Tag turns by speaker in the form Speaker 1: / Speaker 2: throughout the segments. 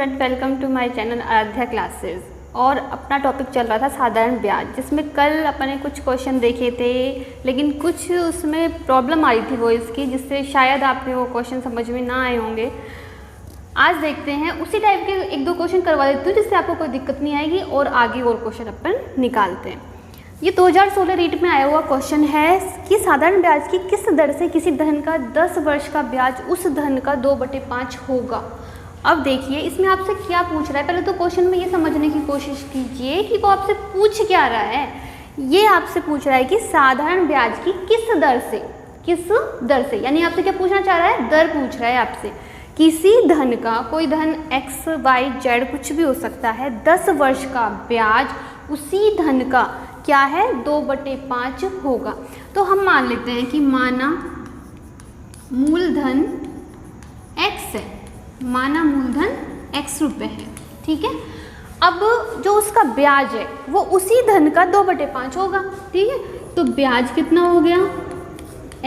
Speaker 1: Student, welcome to my channel Aradhya classes. और अपना topic चल रहा था साधारण ब्याज, जिसमें कल अपने कुछ क्वेश्चन देखे थे, लेकिन कुछ उसमें प्रॉब्लम आई थी वो इसकी, जिससे शायद आपके वो क्वेश्चन समझ में ना आए होंगे। आज देखते हैं उसी टाइप के एक दो क्वेश्चन करवा देती हूँ, जिससे आपको कोई दिक्कत नहीं आएगी और आगे और क्वेश्चन अपन निकालते हैं। ये 2016 रीट में आया हुआ क्वेश्चन है कि साधारण ब्याज की किस दर से किसी धन का 10 वर्ष का ब्याज उस धन का 2/5 होगा। अब देखिए इसमें आपसे क्या पूछ रहा है। पहले तो क्वेश्चन में ये समझने की कोशिश कीजिए कि वो आपसे पूछ क्या रहा है। ये आपसे पूछ रहा है कि साधारण ब्याज की किस दर से, यानी आपसे क्या पूछना चाह रहा है, दर पूछ रहा है आपसे। किसी धन का, कोई धन x, y, z कुछ भी हो सकता है, 10 वर्ष का ब्याज उसी धन का क्या है 2/5 होगा। तो हम मान लेते हैं कि माना मूलधन x है, माना मूलधन x रुपए है, ठीक है। अब जो उसका ब्याज है वो उसी धन का 2/5 होगा, ठीक है। तो ब्याज कितना हो गया,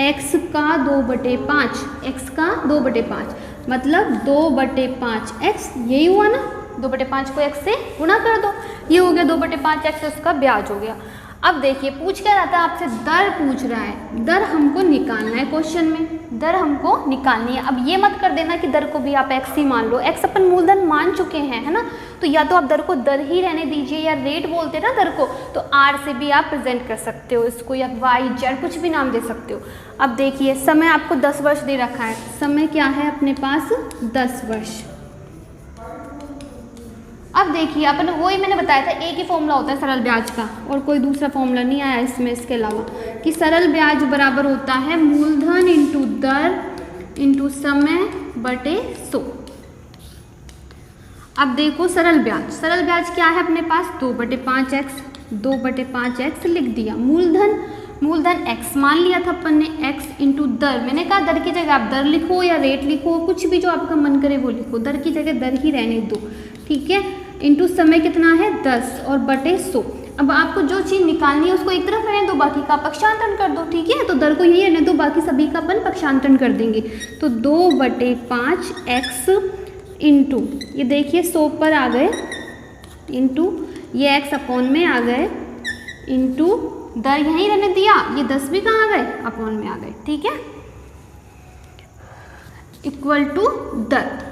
Speaker 1: x का 2/5, x का 2/5 मतलब 2/5x, यही हुआ ना। 2/5 को x से गुणा कर दो, ये हो गया 2/5x, उसका ब्याज हो गया। अब देखिए पूछ क्या रहा था आपसे, दर पूछ रहा है। दर हमको निकालना है, क्वेश्चन में दर हमको निकालनी है। अब ये मत कर देना कि दर को भी आप x ही मान लो, x अपन मूलधन मान चुके हैं, है ना। तो या तो आप दर को दर ही रहने दीजिए, या रेट बोलते हैं ना दर को, तो r से भी आप प्रेजेंट कर सकते हो इसको, या y, z कुछ भी नाम दे सकते हो। अब देखिए समय आपको 10 वर्ष दे रखा है, समय क्या है अपने पास 10 वर्ष। अब देखिए अपन वही मैंने बताया था, एक ही फॉर्मूला होता है सरल ब्याज का, और कोई दूसरा फॉर्मूला नहीं आया इसमें इसके अलावा, कि सरल ब्याज बराबर होता है मूलधन इंटू दर इंटू समय बटे 100। अब देखो सरल ब्याज क्या है अपने पास 2/5x लिख दिया। मूलधन x मान लिया था अपन ने, x इंटू दर, मैंने कहा दर की जगह आप दर लिखो या रेट लिखो, कुछ भी जो आपका मन करे वो लिखो, दर की जगह दर ही रहने दो, ठीक है। इंटू समय कितना है 10 और बटे 100। अब आपको जो चीज़ निकालनी है उसको एक तरफ रहने दो, बाकी का पक्षांतरण कर दो, ठीक है। तो दर को यही रहने दो, बाकी सभी का अपन पक्षांतरण कर देंगे। तो 2/5x इंटू, ये देखिए 100 पर आ गए, इंटू ये x अपॉन में आ गए, इंटू दर यहीं रहने दिया, ये 10 भी कहाँ आ गए, अपॉन में आ गए, ठीक है, इक्वल टू दर।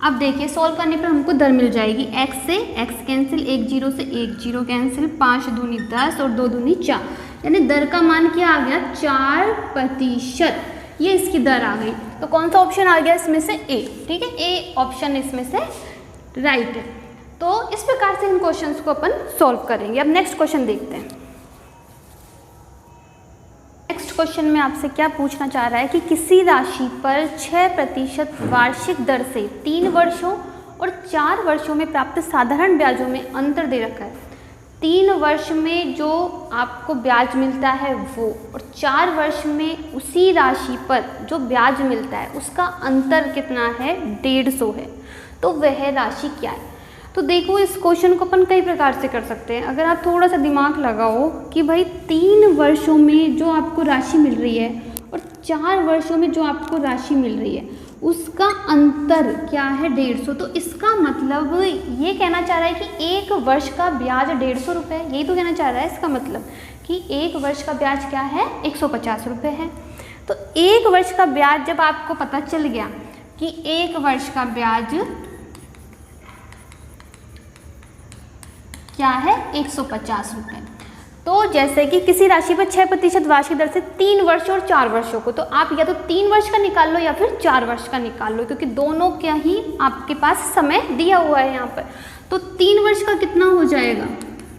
Speaker 1: अब देखिए सॉल्व करने पर हमको दर मिल जाएगी, x से x कैंसिल, 1 0 से 1 0 कैंसिल, 5 दूनी 10 और 2 दूनी 4, यानी दर का मान क्या आ गया 4%। ये इसकी दर आ गई। तो कौन सा ऑप्शन आ गया इसमें से, ए, ठीक है, ए ऑप्शन इसमें से राइट है। तो इस प्रकार से इन क्वेश्चंस को अपन सॉल्व करेंगे। अब नेक्स्ट क्वेश्चन देखते हैं। नेक्स्ट क्वेश्चन में आपसे क्या पूछना चाह रहा है कि किसी राशि पर 6% वार्षिक दर से 3 वर्षों और 4 वर्षों में प्राप्त साधारण ब्याजों में अंतर दे रखा है। 3 वर्ष में जो आपको ब्याज मिलता है वो, और 4 वर्ष में उसी राशि पर जो ब्याज मिलता है उसका अंतर कितना है, 150 है। तो वह राशि क्या है। तो देखो इस क्वेश्चन को अपन कई प्रकार से कर सकते हैं। अगर आप थोड़ा सा दिमाग लगाओ कि भाई 3 वर्षों में जो आपको राशि मिल रही है और 4 वर्षों में जो आपको राशि मिल रही है उसका अंतर क्या है 150। तो इसका मतलब ये कहना चाह रहा है कि 1 वर्ष का ब्याज 150 रुपये, यही तो कहना चाह रहा है इसका मतलब, कि 1 वर्ष का ब्याज क्या है 150 रुपये है। तो 1 वर्ष का ब्याज जब आपको पता चल गया कि 1 वर्ष का ब्याज क्या है 150 रुपये, तो जैसे कि किसी राशि पर 6% वार्षिक दर से 3 वर्ष और 4 वर्षों को, तो आप या तो 3 वर्ष का निकाल लो या फिर 4 वर्ष का निकाल लो, क्योंकि दोनों क्या ही आपके पास समय दिया हुआ है यहाँ पर। तो 3 वर्ष का कितना हो जाएगा,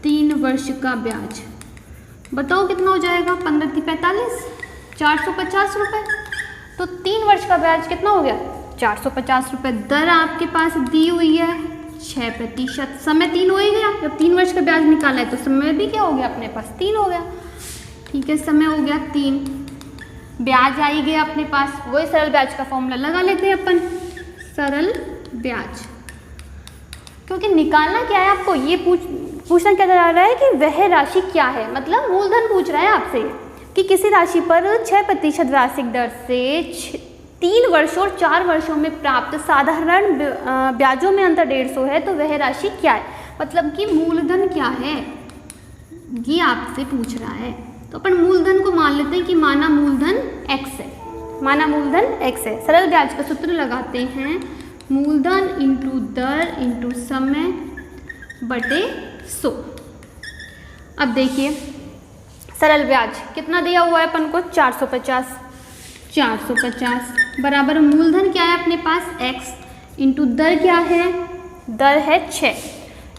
Speaker 1: 3 वर्ष का ब्याज बताओ कितना हो जाएगा, 15 × 45 450 रुपये। तो 3 वर्ष का ब्याज कितना हो गया 450 रुपये। दर आपके पास दी हुई है 6%, समय 3 हो ही गया, जब 3 वर्ष का ब्याज निकाला है तो समय भी क्या हो गया अपने पास 3 हो गया, ठीक है। समय हो गया 3, ब्याज आई गया अपने पास, वही सरल ब्याज का फॉर्मूला लगा लेते हैं अपन, सरल ब्याज। क्योंकि निकालना क्या है आपको, ये पूछना क्या जा रहा है कि वह राशि क्या है, मतलब मूलधन पूछ रहा है आपसे कि किसी राशि पर 6% वार्षिक दर से 3 वर्षों और 4 वर्षों में प्राप्त साधारण ब्याजों में अंतर 150 है, तो वह राशि क्या है? मतलब कि मूलधन क्या है, ये आपसे पूछ रहा है। तो अपन मूलधन को मान लेते हैं कि माना मूलधन x है, माना मूलधन x है। सरल ब्याज का सूत्र लगाते हैं, मूलधन इंटू दर इंटू समय बटे 100। अब देखिए सरल ब्याज कितना दिया हुआ है अपन को, 450। 450 बराबर मूलधन क्या है अपने पास x, इंटू दर क्या है, दर है 6,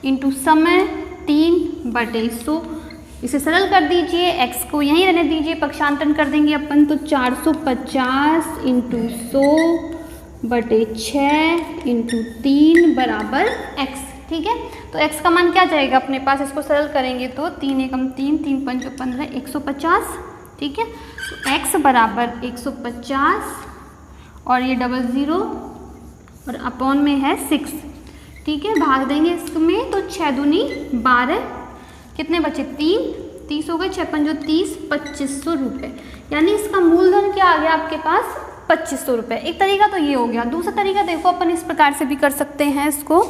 Speaker 1: इंटू समय 3/100। इसे सरल कर दीजिए, x को यहीं रहने दीजिए, पक्षांतरण कर देंगे अपन, तो 450 इंटू 100/6 इंटू 3 बराबर x। ठीक है, तो x का मान क्या जाएगा अपने पास, इसको सरल करेंगे तो 3 एकम 3, 3 पंच 15, 150। ठीक है, तो x बराबर 150 और ये 00 और अपॉन में है 6। ठीक है, भाग देंगे इसमें तो 6 दूनी 12, कितने बचे 3, 30 हो गए, 6 पंजो 30, 2500 रुपये। यानी इसका मूलधन क्या आ गया आपके पास, 2500 रुपये। एक तरीका तो ये हो गया। दूसरा तरीका देखो अपन इस प्रकार से भी कर सकते हैं इसको।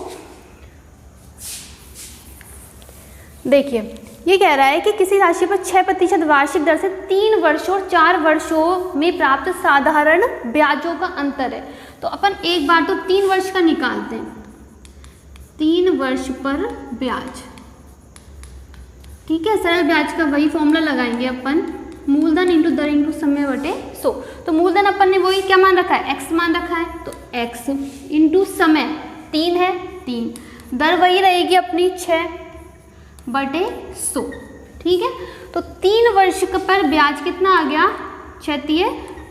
Speaker 1: देखिए ये कह रहा है कि किसी राशि पर 6% वार्षिक दर से 3 वर्षों और 4 वर्षों में प्राप्त साधारण ब्याजों का अंतर है। तो अपन एक बार तो 3 वर्ष का निकालते हैं, 3 वर्ष पर ब्याज। ठीक है, सरल ब्याज का वही फॉर्मूला लगाएंगे अपन, मूलधन इंटू दर इंटू समय बटे 100। तो मूलधन अपन ने वही क्या मान रखा है, x मान रखा है, तो x इंटू समय 3 है 3, दर वही रहेगी अपनी 6/100। ठीक है, तो 3 वर्ष पर ब्याज कितना आ गया, 6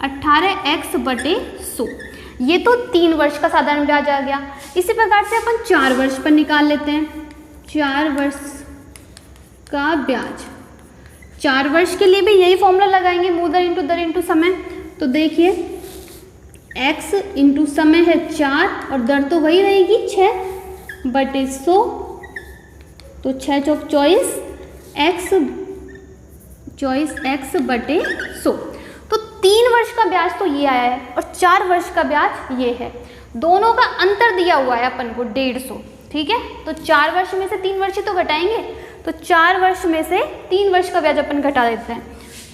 Speaker 1: 18x/100। ये तो 3 वर्ष का साधारण ब्याज आ गया। इसी प्रकार से अपन 4 वर्ष पर निकाल लेते हैं, 4 वर्ष का ब्याज। 4 वर्ष के लिए भी यही फॉर्मूला लगाएंगे, मूलधन इंटू दर इंटू समय। तो देखिए x इंटू समय है 4 और दर तो वही रहेगी 6/100, तो 6 चौक 24x/100। तो 3 वर्ष का ब्याज तो ये आया है और 4 वर्ष का ब्याज ये है। दोनों का अंतर दिया हुआ है अपन को 150। ठीक है, तो 4 वर्ष में से 3 वर्ष तो घटाएंगे, तो 4 वर्ष में से 3 वर्ष का ब्याज अपन घटा देते हैं,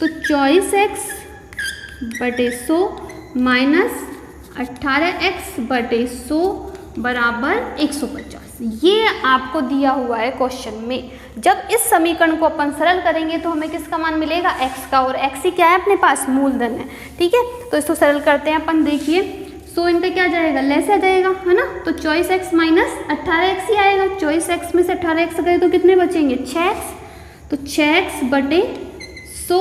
Speaker 1: तो 24x/100 माइनस 18x/100 बराबर 150। ये आपको दिया हुआ है क्वेश्चन में। जब इस समीकरण को अपन सरल करेंगे तो हमें किसका मान मिलेगा, x का, और x ही क्या है अपने पास, मूलधन है। ठीक है, तो इसको सरल करते हैं अपन। देखिए 100 इनका क्या जाएगा, लेस आ जाएगा, है ना, तो 24x माइनस 18x ही आएगा। 24x में से 18x गए तो कितने बचेंगे, 6x, तो 6x/100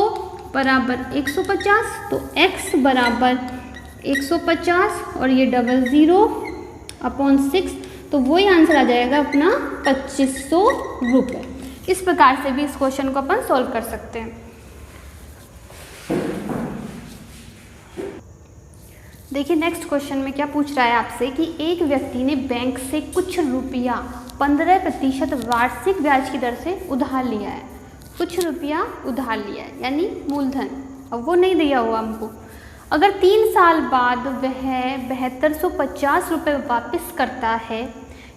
Speaker 1: बराबर 150, तो x बराबर 150 और ये 00/6, तो वही आंसर आ जाएगा अपना 2500 रुपये। इस प्रकार से भी इस क्वेश्चन को अपन सॉल्व कर सकते हैं। देखिए नेक्स्ट क्वेश्चन में क्या पूछ रहा है आपसे कि एक व्यक्ति ने बैंक से कुछ रुपया 15% वार्षिक ब्याज की दर से उधार लिया है। कुछ रुपया उधार लिया है यानी मूलधन, अब वो नहीं दिया हुआ हमको। अगर 3 साल बाद वह 7250 रुपये वापस करता है,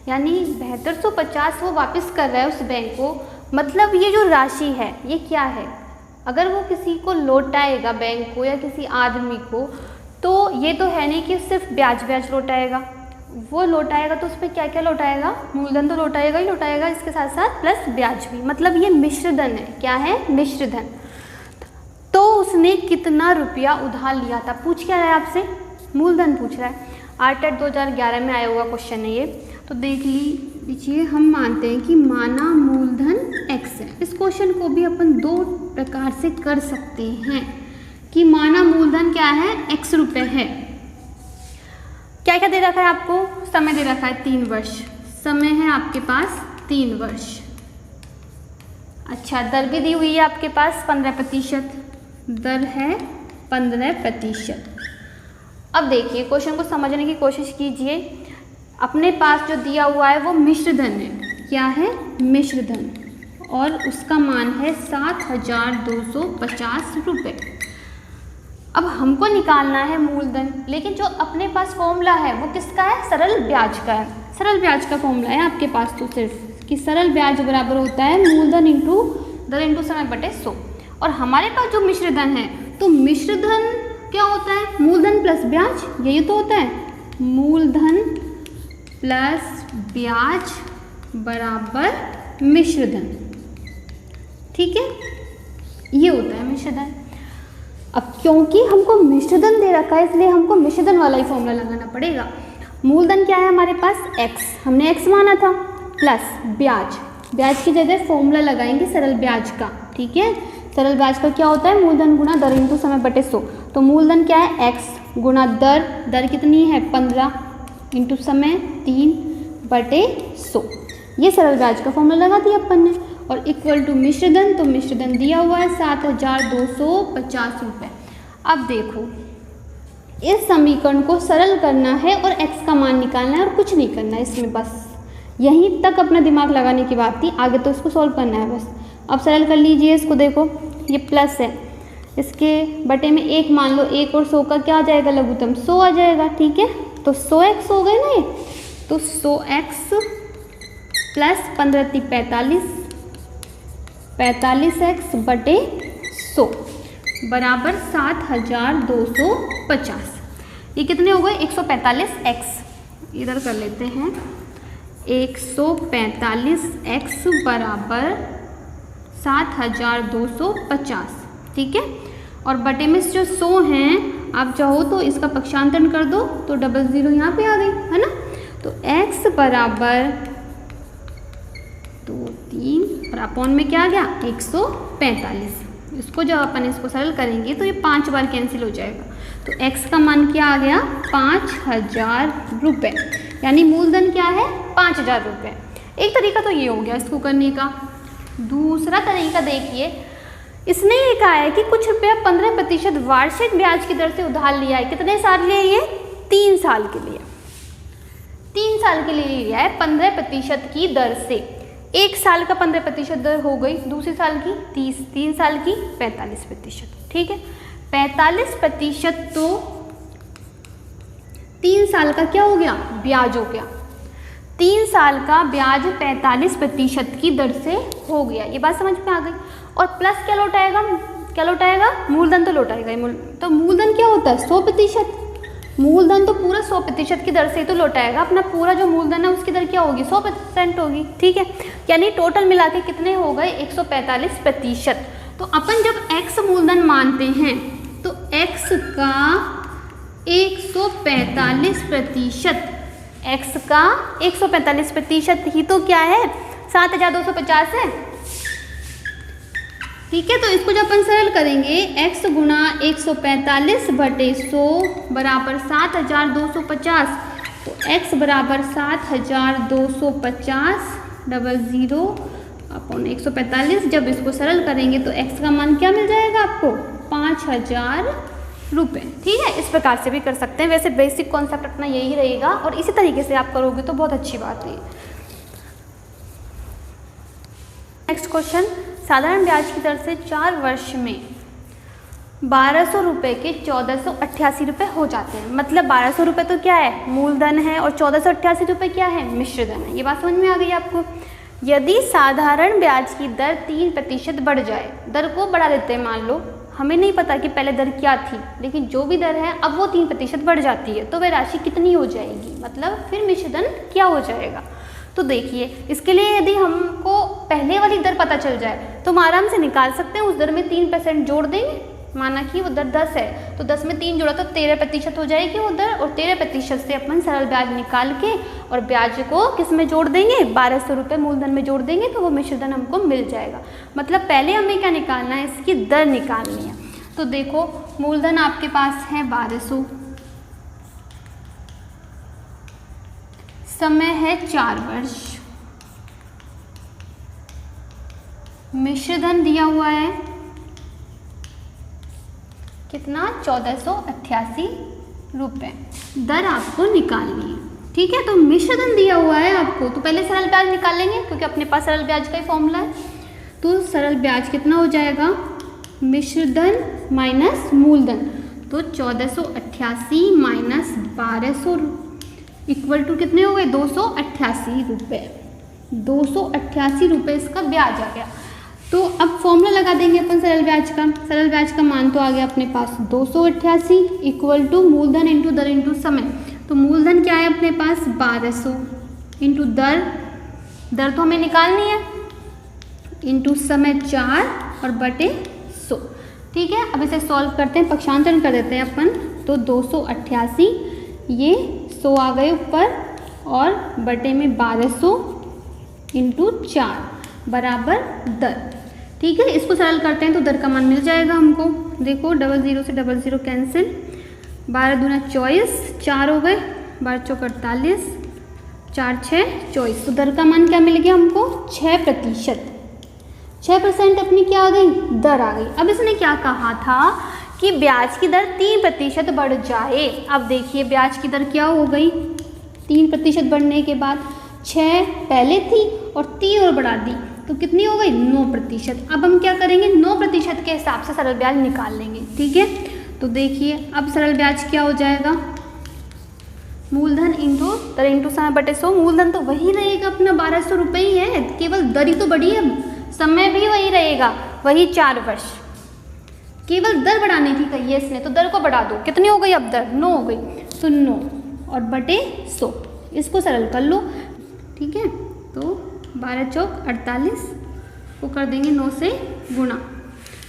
Speaker 1: यानी 7250 वो वापस कर रहा है उस बैंक को, मतलब ये जो राशि है ये क्या है, अगर वो किसी को लौटाएगा बैंक को या किसी आदमी को, तो ये तो है नहीं कि सिर्फ ब्याज लौटाएगा, वो लौटाएगा तो उस पर क्या क्या लौटाएगा, मूलधन तो लौटाएगा ही लौटाएगा, इसके साथ साथ प्लस ब्याज भी, मतलब ये मिश्र धन है। क्या है, मिश्र धन। तो उसने कितना रुपया उधार लिया था, पूछ क्या रहा है आपसे, मूलधन पूछ रहा है। आर्टेट 2011 में आया हुआ क्वेश्चन है ये, तो देख लीजिए। हम मानते हैं कि माना मूलधन x है। इस क्वेश्चन को भी अपन 2 प्रकार से कर सकते हैं कि माना मूलधन क्या है, x रुपये है। क्या क्या दे रखा है आपको, समय दे रखा है 3 वर्ष, समय है आपके पास 3 वर्ष। अच्छा, दर भी दी हुई है आपके पास 15%, दर है 15%। अब देखिए क्वेश्चन को समझने की कोशिश कीजिए। अपने पास जो दिया हुआ है वो मिश्र धन है। क्या है, मिश्र धन, और उसका मान है 7250 रुपये। अब हमको निकालना है मूलधन, लेकिन जो अपने पास फॉर्मूला है वो किसका है, सरल ब्याज का है। सरल ब्याज का फॉर्मूला है आपके पास तो सिर्फ कि सरल ब्याज बराबर होता है मूलधन इंटू दर इंटू समय बटे 100। और हमारे पास जो मिश्र धन है, तो मिश्र धन क्या होता है, मूलधन प्लस ब्याज, यही तो होता है, मूलधन प्लस ब्याज बराबर मिश्र धन। ठीक है, ये होता है मिश्र धन। अब क्योंकि हमको मिश्र धन दे रखा है, इसलिए हमको मिश्र धन वाला ही फॉर्मूला लगाना पड़ेगा। मूलधन क्या है हमारे पास, x, हमने x माना था, प्लस ब्याज, ब्याज की जगह फॉर्मूला लगाएंगे सरल ब्याज का। ठीक है, सरल ब्याज का क्या होता है, मूलधन गुणा दर इंटू समय बटे 100। तो मूलधन क्या है, x गुणा दर, दर कितनी है 15 इंटू समय 3 बटे 100। ये सरल ब्याज का फॉर्मूला लगा दिया अपन ने। और इक्वल टू मिश्र धन, तो मिश्र धन दिया हुआ है 7250 रुपये। अब देखो, इस समीकरण को सरल करना है और x का मान निकालना है और कुछ नहीं करना है इसमें, बस यहीं तक अपना दिमाग लगाने की बात थी, आगे तो इसको सॉल्व करना है बस। अब सरल कर लीजिए इसको, देखो ये प्लस है, इसके बटे में 1 मान लो, 1 और 100 का क्या आ जाएगा, लघुत्तम 100 आ जाएगा। ठीक है, तो 100x हो गए ना ये, तो 100x प्लस 15 45, 45x बटे 100 बराबर 7250। ये कितने हो गए, 145x, इधर कर लेते हैं, 145x बराबर 7250। ठीक है, और बटे में जो 100 हैं, आप चाहो तो इसका पक्षांतरण कर दो, तो 00 यहाँ पे आ गई है ना। तो x बराबर 2 3 और अपॉन में क्या आ गया 145। इसको जब अपन इसको सरल करेंगे तो ये 5 बार कैंसिल हो जाएगा। तो x का मान क्या आ गया 5000 रुपये, यानी मूलधन क्या है 5000 रुपये। एक तरीका तो ये हो गया इसको करने का। दूसरा तरीका देखिए, इसने ये कहा है कि कुछ रुपया 15% वार्षिक ब्याज की दर से उधार लिया है। कितने साल लिए, ये 3 साल के लिए, 3 साल के लिए लिया है 15% की दर से। एक साल का 15% दर हो गई, दूसरे साल की 30, 3 साल की 45%। ठीक है, 45% तो 3 साल का क्या हो गया, ब्याज हो गया। 3 साल का ब्याज 45% की दर से हो गया, ये बात समझ में आ गई। और प्लस क्या लौटाएगा, क्या लौटाएगा, मूलधन तो लौटाएगा। तो मूलधन क्या होता है 100%, मूलधन तो पूरा 100% की दर से ही तो लौटाएगा। अपना पूरा जो मूलधन है उसकी दर क्या होगी 100% होगी। ठीक है, यानी टोटल मिला के कितने हो गए 145%। तो अपन जब x मूलधन मानते हैं तो x का 145%, x का 145% ही तो क्या है 7250 है। ठीक है, तो इसको जब अपन सरल करेंगे, x गुणा 145 बटे 100 बराबर 7250, तो x बराबर 7250 00 अपॉन 145। जब इसको सरल करेंगे तो x का मान क्या मिल जाएगा आपको 5000 रुपये। ठीक है, इस प्रकार से भी कर सकते हैं। वैसे बेसिक कॉन्सेप्ट अपना यही रहेगा और इसी तरीके से आप करोगे तो बहुत अच्छी बात है। नेक्स्ट क्वेश्चन, साधारण ब्याज की दर से 4 वर्ष में 1200 रुपये के 1488 रुपये हो जाते हैं। मतलब 1200 रुपये तो क्या है मूलधन है और 1488 रुपये क्या है मिश्र धन है। ये बात समझ में आ गई आपको। यदि साधारण ब्याज की दर 3% बढ़ जाए, दर को बढ़ा देते हैं, मान लो हमें नहीं पता कि पहले दर क्या थी, लेकिन जो भी दर है अब वो 3% बढ़ जाती है, तो वह राशि कितनी हो जाएगी, मतलब फिर मिश्र धन क्या हो जाएगा। तो देखिए, इसके लिए यदि हमको पहले वाली दर पता चल जाए तो हम आराम से निकाल सकते हैं। उस दर में 3% जोड़ देंगे, माना कि वो दर 10 है तो 10 में 3 जोड़ा तो 13% हो जाएगी वो दर, और 13% से अपन सरल ब्याज निकाल के और ब्याज को किस में जोड़ देंगे 1200 रुपये मूलधन में जोड़ देंगे, तो वो मिश्र धन हमको मिल जाएगा। मतलब पहले हमें क्या निकालना है, इसकी दर निकालनी है। तो देखो, मूलधन आपके पास है 1200, समय है 4 वर्ष, मिश्र धन दिया हुआ है कितना 1488 रुपये, दर आपको निकालनी है। ठीक है, तो मिश्र धन दिया हुआ है आपको, तो पहले सरल ब्याज निकाल लेंगे क्योंकि अपने पास सरल ब्याज का ही फॉर्मूला है। तो सरल ब्याज कितना हो जाएगा, मिश्र धन माइनस मूलधन, तो 1488 माइनस 1200 इक्वल टू कितने हो गए? 288 रुपये। 288 रुपये इसका ब्याज आ गया। तो अब फॉर्मूला लगा देंगे अपन सरल ब्याज का। सरल ब्याज का मान तो आ गया अपने पास 288 इक्वल टू मूलधन इंटू दर इंटू समय। तो मूलधन क्या है अपने पास? 1200 इंटू दर तो हमें निकालनी है, इंटू समय 4 और बटे 100। ठीक है, अब इसे सॉल्व करते हैं, पक्षांतरण कर देते हैं अपन। तो 288 ये 100 आ गए ऊपर और बटे में 1200 इंटू 4 बराबर दर। ठीक है, इसको सरल करते हैं तो दर का मान मिल जाएगा हमको। देखो 00 से 00 कैंसिल, 12 दूना 24, 4 हो गए, 12 चौक 48, 4 6 24। तो दर का मान क्या मिल गया हमको? 6%। 6% अपनी क्या आ गई? दर आ गई। अब इसने क्या कहा था कि ब्याज की दर 3% बढ़ जाए। अब देखिए ब्याज की दर क्या हो गई? 3% बढ़ने के बाद 6 पहले थी और 3 और बढ़ा दी तो कितनी हो गई? 9%। अब हम क्या करेंगे? 9% के हिसाब से सरल ब्याज निकाल लेंगे। ठीक है, तो देखिए अब सरल ब्याज क्या हो जाएगा? मूलधन इंटू दर इंटू समय बटे 100। मूलधन तो वही रहेगा अपना 1200 रुपये ही है, केवल दर ही तो बढ़ी है, समय भी वही रहेगा, वही 4 वर्ष। केवल दर बढ़ानी थी कही है इसने, तो दर को बढ़ा दो। कितनी हो गई अब दर? 9 हो गई, तो 9 और बटे 100। इसको सरल कर लो। ठीक है, तो 12 चौक 48 को कर देंगे 9 से गुणा,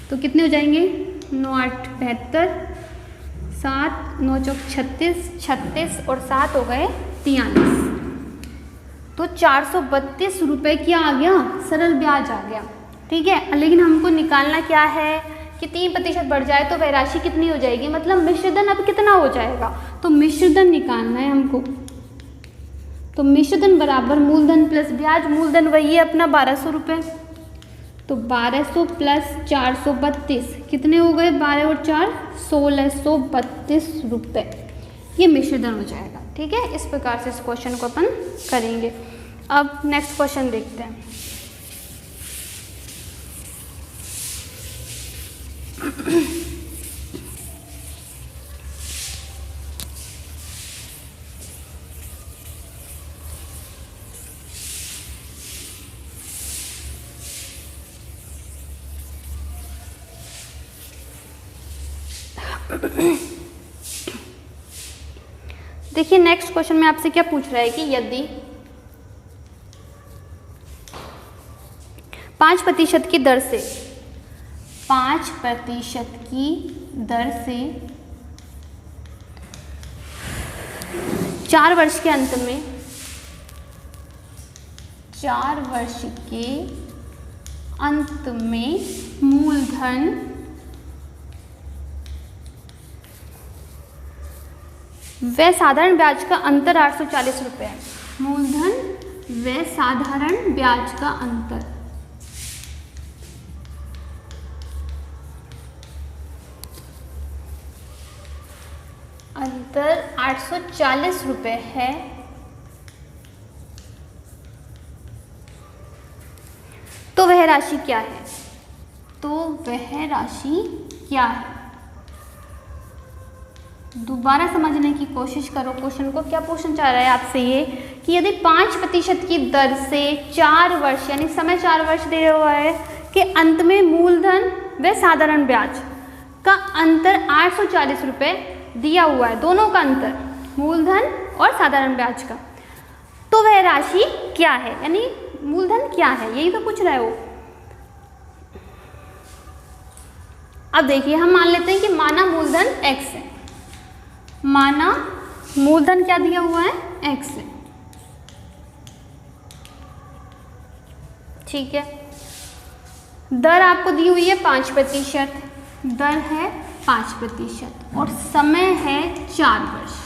Speaker 1: तो कितने हो जाएंगे? 9 8 72, 7 9 चौक 36, 36 और 7 हो गए 43। तो 432 रुपये क्या आ गया? सरल ब्याज आ गया। ठीक है, लेकिन हमको निकालना क्या है कि 3% बढ़ जाए तो वह राशि कितनी हो जाएगी, मतलब मिश्रधन अब कितना हो जाएगा? तो मिश्रधन निकालना है हमको। तो मिश्रधन बराबर मूलधन प्लस ब्याज। मूलधन वही है अपना 1200 रुपये, तो 1200 प्लस 432 कितने हो गए? 12 और 4 1632 रुपये। ये मिश्रधन हो जाएगा। ठीक है, इस प्रकार से इस क्वेश्चन को अपन करेंगे। अब नेक्स्ट क्वेश्चन देखते हैं। देखिए नेक्स्ट क्वेश्चन में आपसे क्या पूछ रहा है कि यदि 5% की दर से 5% की दर से 4 वर्ष के अंत में 4 वर्ष के अंत में मूलधन व साधारण ब्याज का अंतर 840 रुपये है। मूलधन व साधारण ब्याज का अंतर अंतर 840 रुपये है, तो वह राशि क्या है? तो वह राशि क्या है? दोबारा समझने की कोशिश करो क्वेश्चन को। क्या पूछना चाह रहा है आपसे ये कि यदि 5% की दर से 4 वर्ष यानी समय 4 वर्ष दिया हुआ है कि अंत में मूलधन व साधारण ब्याज का अंतर 840 रुपये दिया हुआ है, दोनों का अंतर मूलधन और साधारण ब्याज का, तो वह राशि क्या है? यानी मूलधन क्या है, यही तो पूछ रहा है वो। अब देखिए हम मान लेते हैं कि माना मूलधन x है, माना मूलधन क्या दिया हुआ है? x है। ठीक है, दर आपको दी हुई है 5%, दर है 5% और समय है 4 वर्ष।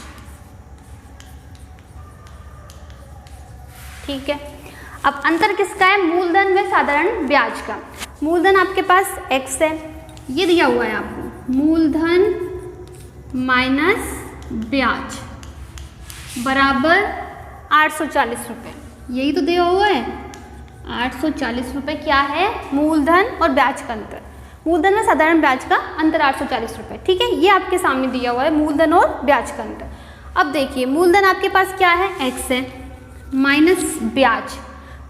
Speaker 1: ठीक है, अब अंतर किसका है? मूलधन व साधारण ब्याज का। मूलधन आपके पास x है, ये दिया हुआ है आपको, मूलधन माइनस ब्याज बराबर 840 रुपये, यही तो दिया हुआ है। 840 रुपये क्या है? मूलधन और ब्याज का अंतर। मूलधन और साधारण ब्याज का अंतर 840 रुपये। ठीक है, ये आपके सामने दिया हुआ है मूलधन और ब्याज का अंतर। अब देखिए मूलधन आपके पास क्या है, x है, माइनस ब्याज।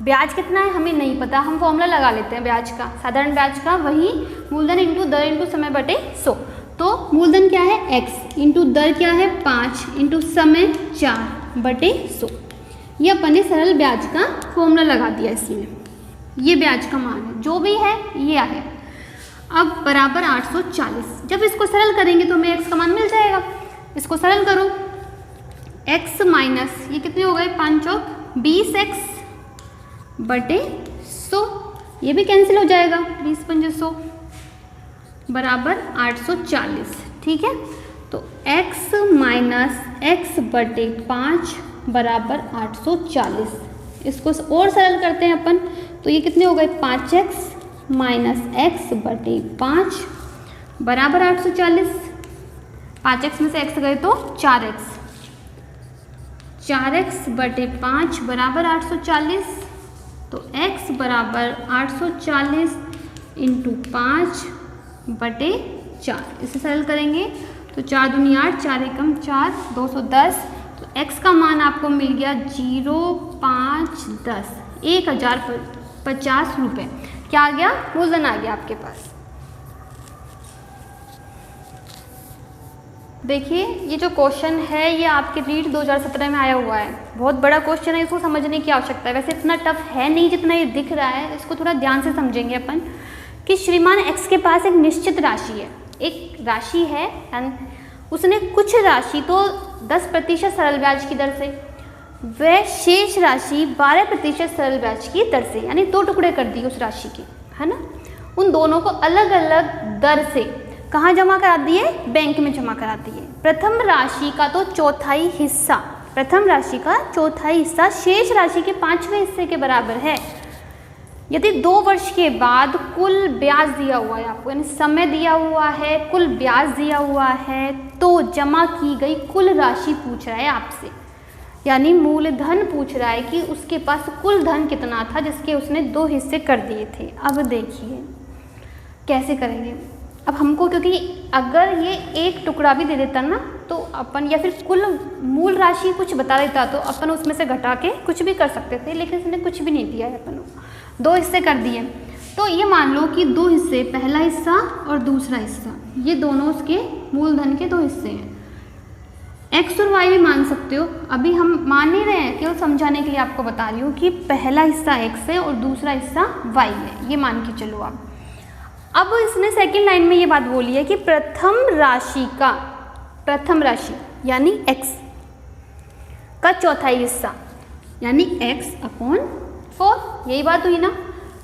Speaker 1: ब्याज कितना है हमें नहीं पता, हम फॉर्मूला लगा लेते हैं ब्याज का, साधारण ब्याज का, वही मूलधन इंटू दर इंटू समय बटे 100। तो मूलधन क्या है x इंटू दर क्या है 5 इंटू समय 4 बटे 100। ये अपन ने सरल ब्याज का फॉर्मूला लगा दिया इसमें, ये ब्याज का मान है, जो भी है ये है। अब बराबर 840, जब इसको सरल करेंगे तो हमें x का मान मिल जाएगा। इसको सरल करो, x माइनस ये कितने हो गए 5 चौक 20x बटे 100, ये भी कैंसिल हो जाएगा, 20 पंजे 100 बराबर 840। ठीक है, तो x माइनस x बटे 5 बराबर 840। इसको और सरल करते हैं अपन, तो ये कितने हो गए 5x माइनस x बटे 5 बराबर 840। 5x में से x गए तो 4x, 4x बटे 5 बराबर 840। तो x बराबर 840 इंटू 5 बटे 4, इसे सरल करेंगे तो 4 दूनी 8, 4 एकम 4, 210। तो x का मान आपको मिल गया 0,510, 1050 रुपये। क्या आ गया, मूलधन आ गया आपके पास। देखिए ये जो क्वेश्चन है ये आपके रीट 2017 में आया हुआ है, बहुत बड़ा क्वेश्चन है, इसको समझने की आवश्यकता है। वैसे इतना टफ है नहीं जितना ये दिख रहा है, इसको थोड़ा ध्यान से समझेंगे अपन कि श्रीमान x के पास एक निश्चित राशि है, एक राशि है, उसने कुछ राशि तो 10% सरल ब्याज की दर से, वह शेष राशि 12% सरल ब्याज की दर से, यानी 2 टुकड़े कर दिए उस राशि के, है ना। उन दोनों को अलग अलग दर से कहाँ जमा करा दिए, बैंक में जमा करा दिए। प्रथम राशि का तो चौथाई हिस्सा, प्रथम राशि का चौथाई हिस्सा शेष राशि के 5वें हिस्से के बराबर है। यदि 2 वर्ष के बाद कुल ब्याज दिया हुआ है आपको, यानी समय दिया हुआ है, कुल ब्याज दिया हुआ है, तो जमा की गई कुल राशि पूछ रहा है आपसे, यानी मूलधन पूछ रहा है कि उसके पास कुल धन कितना था जिसके उसने 2 हिस्से कर दिए थे। अब देखिए कैसे करेंगे। अब हमको, क्योंकि अगर ये एक टुकड़ा भी दे देता ना तो अपन, या फिर कुल मूल राशि कुछ बता देता तो अपन उसमें से घटा के कुछ भी कर सकते थे, लेकिन इसने कुछ भी नहीं दिया है, अपन 2 हिस्से कर दिए। तो ये मान लो कि 2 हिस्से, पहला हिस्सा और दूसरा हिस्सा, ये दोनों उसके मूलधन के 2 हिस्से हैं। x और y भी मान सकते हो, अभी हम मान नहीं रहे हैं, केवल समझाने के लिए आपको बता रही हूँ कि पहला हिस्सा x है और दूसरा हिस्सा y है, ये मान के चलो आप। अब इसने सेकंड लाइन में ये बात बोली है कि प्रथम राशि का, प्रथम राशि यानी x का चौथाई हिस्सा, यानी x/4, यही बात हुई ना।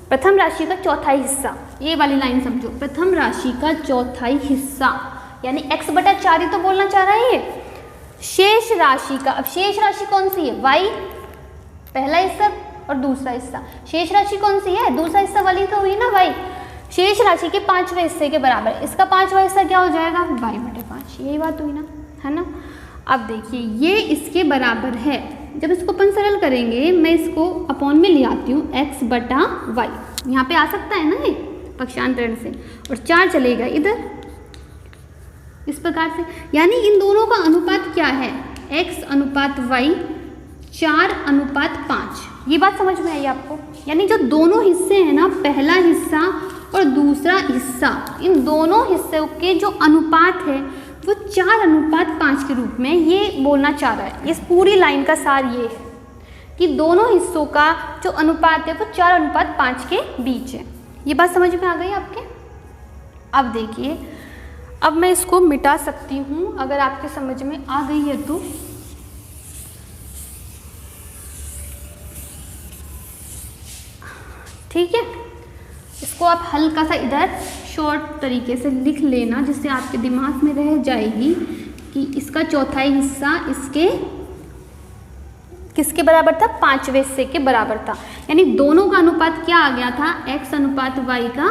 Speaker 1: प्रथम राशि का चौथाई हिस्सा, ये वाली लाइन समझो, प्रथम राशि का चौथाई हिस्सा यानी x/4 ही तो बोलना चाह रहा है ये। शेष राशि का, अब शेष राशि कौन सी है, y, पहला हिस्सा और दूसरा हिस्सा। शेष राशि कौन सी है, दूसरा हिस्सा वाली तो हुई ना y। शेष राशि के 5वें हिस्से के बराबर, इसका 5वां हिस्सा क्या हो जाएगा, y/5, यही बात हुई ना, है ना। अब देखिए ये इसके बराबर है, जब इसको अपन सरल करेंगे, मैं इसको अपॉन में ले आती हूँ, x/y, यहाँ पे आ सकता है ना ये पक्षांतरण से, और 4 चलेगा इधर इस प्रकार से, यानी इन दोनों का अनुपात क्या है, x/y 4/5। ये बात समझ में आई आपको, यानी जो दोनों हिस्से हैं ना, पहला हिस्सा और दूसरा हिस्सा, इन दोनों हिस्सों के जो अनुपात है वो 4/5 के रूप में ये बोलना चाह रहा है। इस पूरी लाइन का सार ये है कि दोनों हिस्सों का जो अनुपात है वो 4/5 के बीच है। ये बात समझ में आ गई आपके। अब देखिए, अब मैं इसको मिटा सकती हूँ अगर आपके समझ में आ गई है तो। ठीक है, इसको आप हल्का सा इधर शॉर्ट तरीके से लिख लेना, जिससे आपके दिमाग में रह जाएगी कि इसका चौथाई हिस्सा इसके किसके बराबर था, 5वें हिस्से के बराबर था। यानी दोनों का अनुपात क्या आ गया था, x/y का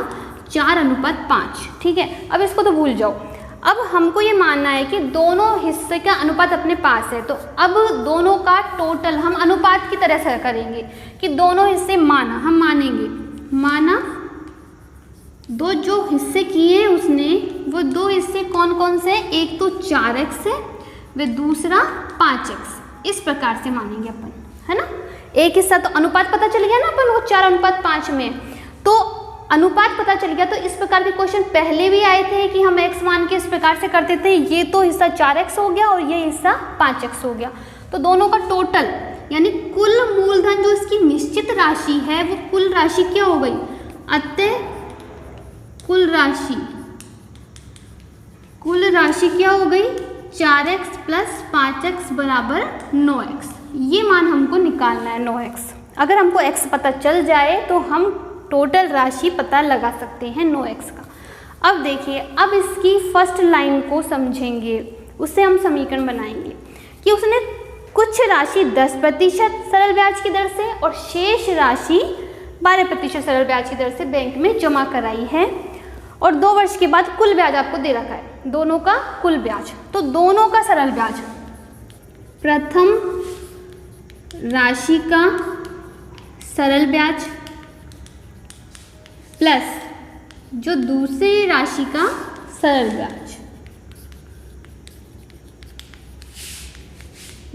Speaker 1: 4/5। ठीक है, अब इसको तो भूल जाओ। अब हमको ये मानना है कि दोनों हिस्से का अनुपात अपने पास है, तो अब दोनों का टोटल हम अनुपात की तरह से करेंगे कि दोनों हिस्से माना, हम मानेंगे, माना दो जो हिस्से किए हैं उसने, वो दो हिस्से कौन कौन से? एक तो 4x है, वे दूसरा 5x। इस प्रकार से मानेंगे अपन, है ना। एक हिस्सा तो अनुपात पता चल गया ना अपन वो 4:5 में, तो अनुपात पता चल गया। तो इस प्रकार के क्वेश्चन पहले भी आए थे कि हम x मान के इस प्रकार से करते थे। ये तो हिस्सा 4x हो गया और ये हिस्सा 5x हो गया। तो दोनों का टोटल यानी कुल मूलधन जो इसकी निश्चित राशि है वो कुल राशि क्या हो गई? अतः कुल राशि क्या हो गई? 4x + 5x = 9x। ये मान हमको निकालना है 9x। अगर हमको x पता चल जाए तो हम टोटल राशि पता लगा सकते हैं 9x का। अब देखिए, अब इसकी फर्स्ट लाइन को समझेंगे, उससे हम समीकरण बनाएंगे कि उसने कुछ राशि 10% सरल ब्याज की दर से और शेष राशि 12% सरल ब्याज की दर से बैंक में जमा कराई है और 2 वर्ष के बाद कुल ब्याज आपको दे रखा है, दोनों का कुल ब्याज। तो दोनों का सरल ब्याज, प्रथम राशि का सरल ब्याज प्लस जो दूसरी राशि का सरल ब्याज,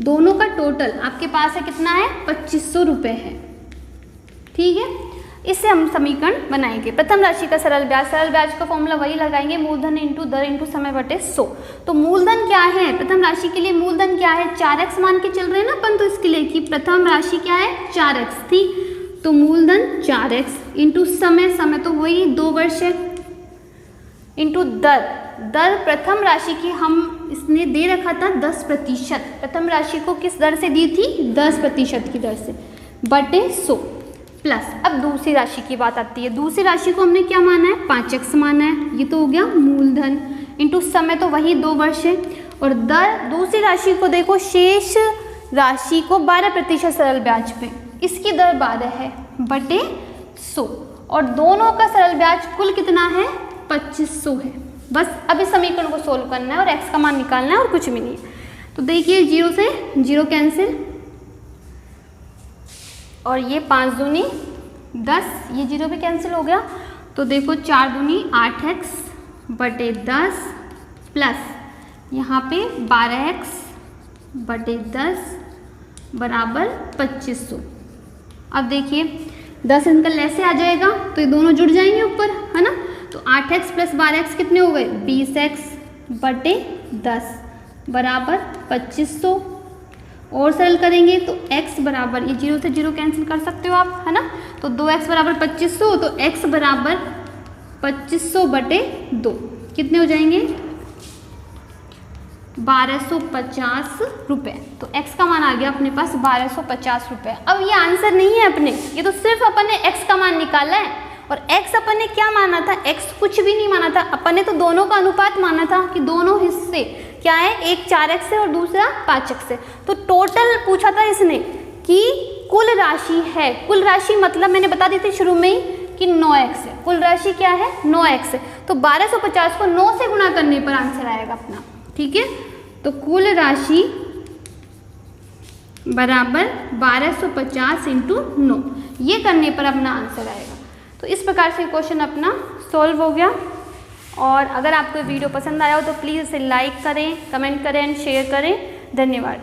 Speaker 1: दोनों का टोटल आपके पास है कितना है? 2500 रुपये है। ठीक है, इससे हम समीकरण बनाएंगे। प्रथम राशि का सरल ब्याज का फॉर्मूला वही लगाएंगे, मूलधन इंटू दर इंटू समय बटे 100। तो मूलधन क्या है? प्रथम राशि के लिए मूलधन क्या है? 4x मान के चल रहे हैं ना अपन, तो इसके लिए कि प्रथम राशि क्या है? 4x थी, तो मूलधन 4x इंटू समय तो वही 2 वर्ष है, इंटू दर प्रथम राशि की हम इसने दे रखा था 10%। प्रथम राशि को किस दर से दी थी? 10% की दर से, बटे 100 प्लस। अब दूसरी राशि की बात आती है। दूसरी राशि को हमने क्या माना है? 5x माना है। ये तो हो गया मूलधन, इंटू समय तो वही 2 वर्ष है, और दर दूसरी राशि को देखो, शेष राशि को 12% सरल ब्याज पे, इसकी दर 12 है, बटे 100, और दोनों का सरल ब्याज कुल कितना है? 2500 है। बस अब इस समीकरण को सोल्व करना है और x का मान निकालना है और कुछ भी नहीं है। तो देखिए 0 से 0 कैंसिल, और ये 5 दूनी 10, ये 0 भी कैंसिल हो गया। तो देखो 4 दूनी 8x बटे 10 प्लस यहाँ पे 12x बटे 10 बराबर 2500। अब देखिए 10 इनका ऐसे आ जाएगा तो ये दोनों जुड़ जाएंगे ऊपर, है ना। तो 8x + 12x कितने हो गए? 20x बटे 10 बराबर 2500। और सरल करेंगे तो x बराबर, ये 0 से 0 कैंसिल कर सकते हो आप, है ना। तो 2x बराबर 2500, तो x बराबर 2500 बटे 2 कितने हो जाएंगे? 1250 रुपये। तो x का मान आ गया अपने पास 1250 रुपये। अब ये आंसर नहीं है अपने, ये तो सिर्फ अपन ने x का मान निकाला है। और x अपन ने क्या माना था? x कुछ भी नहीं माना था अपन ने, तो दोनों का अनुपात माना था कि दोनों हिस्से क्या है, एक 4x है और दूसरा 5x है। तो टोटल पूछा था इसने कि कुल राशि है, कुल राशि मतलब मैंने बता दी थी शुरू में ही कि 9x है। कुल राशि क्या है? 9x है। तो 1250 को 9 से गुणा करने पर आंसर आएगा अपना। ठीक है, तो कुल राशि बराबर 1250 इंटू 9, ये करने पर अपना आंसर आएगा। तो इस प्रकार से क्वेश्चन अपना सॉल्व हो गया। और अगर आपको वीडियो पसंद आया हो तो प्लीज़ इसे लाइक करें, कमेंट करें एंड शेयर करें। धन्यवाद।